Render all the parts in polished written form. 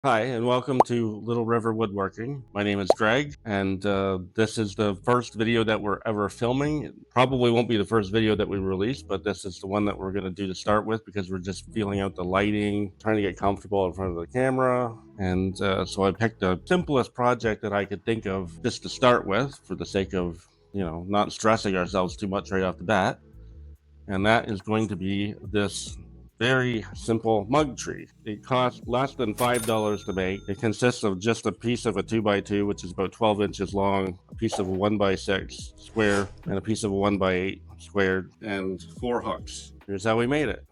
Hi, and welcome to Little River Woodworking. My name is Greg, and this is the first video that we're ever filming. It probably won't be the first video that we release, but this is the one that we're going to do to start with because we're just feeling out the lighting, trying to get comfortable in front of the camera. And so I picked the simplest project that I could think of just to start with for the sake of, not stressing ourselves too much right off the bat. And that is going to be this very simple mug tree. It costs less than $5 to make. It consists of just a piece of a 2x2, which is about 12 inches long, a piece of a 1x6 square, and a piece of a 1x8 squared, and 4 hooks. Here's how we made it.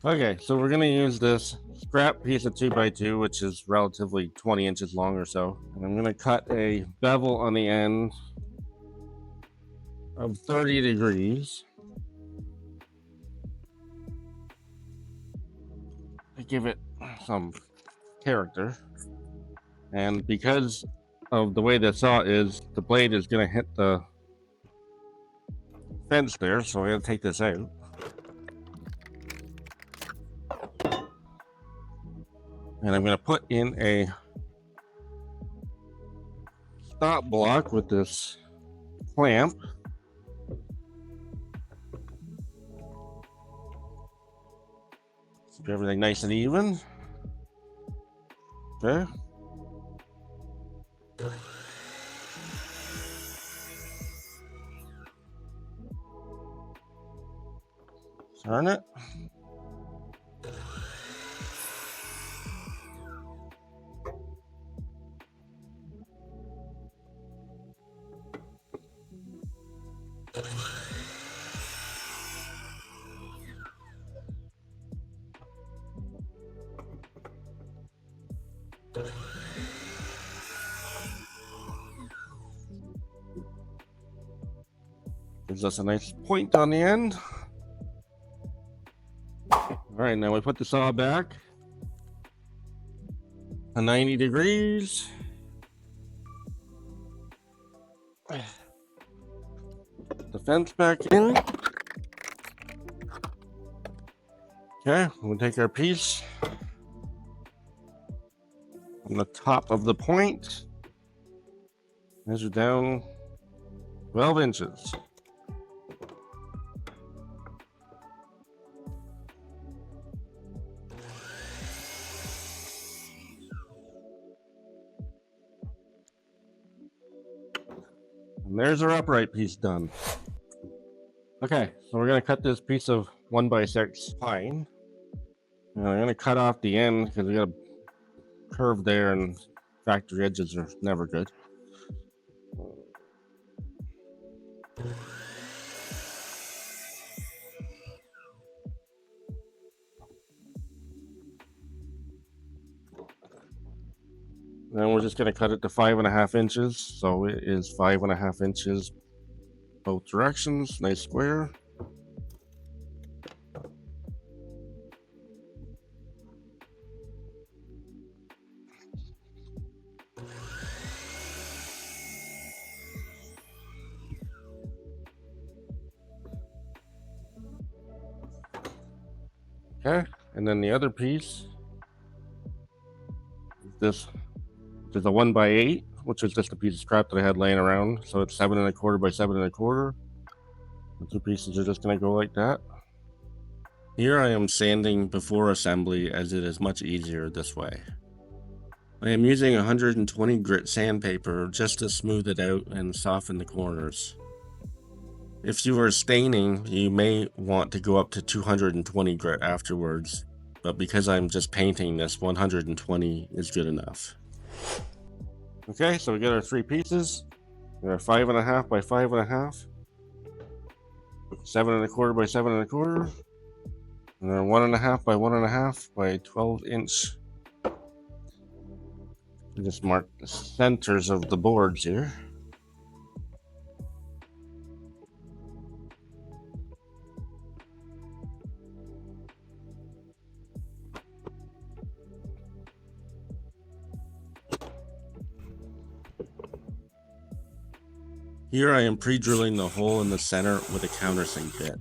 Okay, so we're going to use this scrap piece of 2x2, which is relatively 20 inches long or so. And I'm going to cut a bevel on the end of 30 degrees to give it some character. And because of the way the saw is, the blade is going to hit the fence there, so I'm going to take this out. And I'm going to put in a stop block with this clamp. Keep everything nice and even. Okay. Turn it. Gives us a nice point on the end. All right, now we put the saw back to 90 degrees. The fence back in. Okay, we'll take our piece on the top of the point, measure down 12 inches. And there's our upright piece done. Okay, so we're going to cut this piece of 1x6 pine. And I'm going to cut off the end because we got a curve there and factory edges are never good. Then we're just going to cut it to 5.5 inches. So it is 5.5 inches both directions. Nice square. Okay, and then the other piece, this is a 1x8, which is just a piece of scrap that I had laying around. So it's 7.25 by 7.25. The two pieces are just going to go like that. Here I am sanding before assembly as it is much easier this way. I am using 120 grit sandpaper just to smooth it out and soften the corners. If you are staining, you may want to go up to 220 grit afterwards, but because I'm just painting this, 120 is good enough. Okay, so we got our three pieces. They're 5.5 by 5.5, 7.25 by 7.25, and then 1.5 by 1.5 by 12 inch. Just mark the centers of the boards here. Here I am pre-drilling the hole in the center with a countersink bit.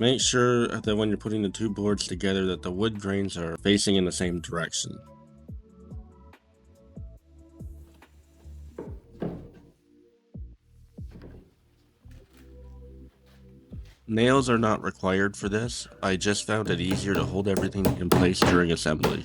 Make sure that when you're putting the two boards together that the wood grains are facing in the same direction. Nails are not required for this. I just found it easier to hold everything in place during assembly.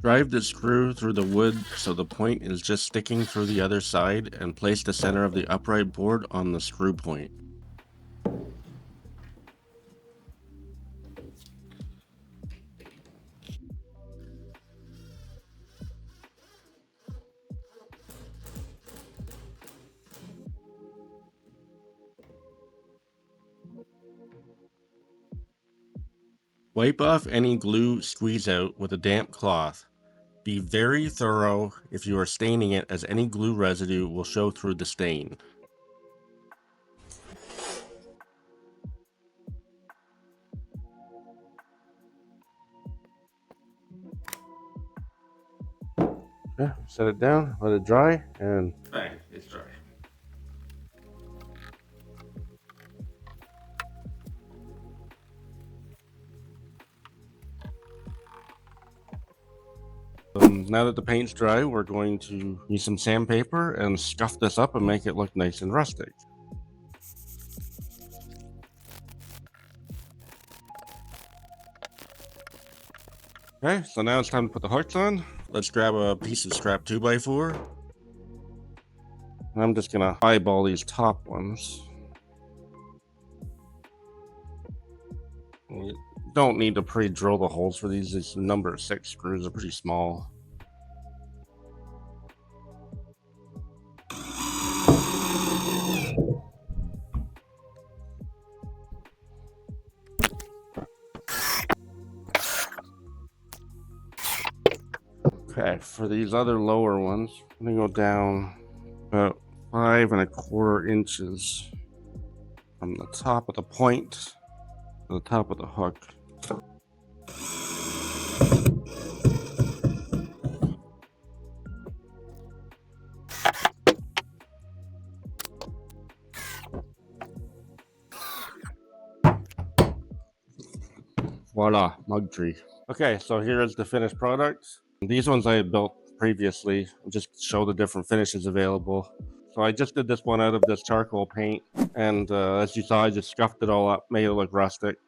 Drive the screw through the wood so the point is just sticking through the other side, and place the center of the upright board on the screw point. Wipe off any glue squeeze out with a damp cloth. Be very thorough if you are staining it, as any glue residue will show through the stain. Okay, set it down, let it dry, and bang, it's dry. Now that the paint's dry, we're going to use some sandpaper and scuff this up and make it look nice and rustic. Okay, so now it's time to put the hooks on. Let's grab a piece of scrap 2x4. I'm just gonna eyeball these top ones. You don't need to pre-drill the holes for these. These number 6 screws are pretty small. Okay, for these other lower ones, I'm gonna go down about 5¼ inches from the top of the point to the top of the hook. Voila, mug tree. Okay, so here is the finished product. These ones I had built previously, just to show the different finishes available. So I just did this one out of this charcoal paint, and as you saw, I just scuffed it all up, made it look rustic.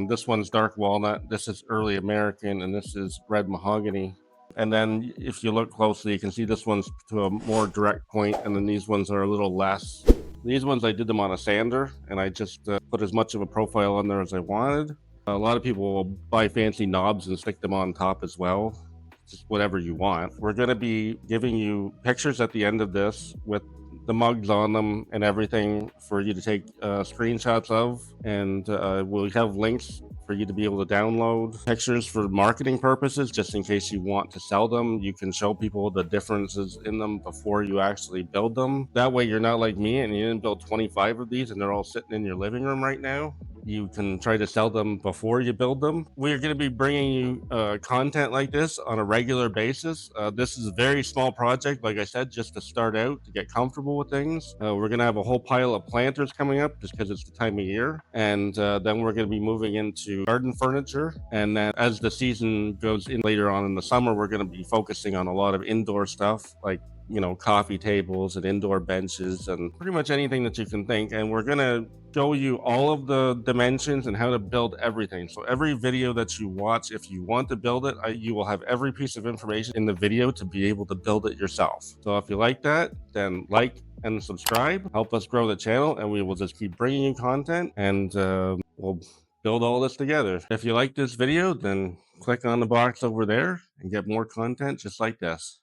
This one's dark walnut, this is early American, and this is red mahogany. And then if you look closely, you can see this one's to a more direct point, and then these ones are a little less. These ones I did them on a sander, and I just put as much of a profile on there as I wanted. A lot of people will buy fancy knobs and stick them on top as well. Just whatever you want. We're going to be giving you pictures at the end of this with the mugs on them and everything for you to take screenshots of, and we'll have links for you to be able to download pictures for marketing purposes, just in case you want to sell them. You can show people the differences in them before you actually build them. That way you're not like me and you didn't build 25 of these and they're all sitting in your living room right now. You can try to sell them before you build them. We're going to be bringing you content like this on a regular basis. This is a very small project, like I said, just to start out, to get comfortable with things. We're going to have a whole pile of planters coming up just because it's the time of year. And then we're going to be moving into garden furniture. And then as the season goes in later on in the summer, we're going to be focusing on a lot of indoor stuff, like coffee tables and indoor benches and pretty much anything that you can think. And we're going to show you all of the dimensions and how to build everything. So every video that you watch, if you want to build it, you will have every piece of information in the video to be able to build it yourself. So if you like that, then like and subscribe, help us grow the channel, and we will just keep bringing you content, and we'll build all this together. If you like this video, then click on the box over there and get more content just like this.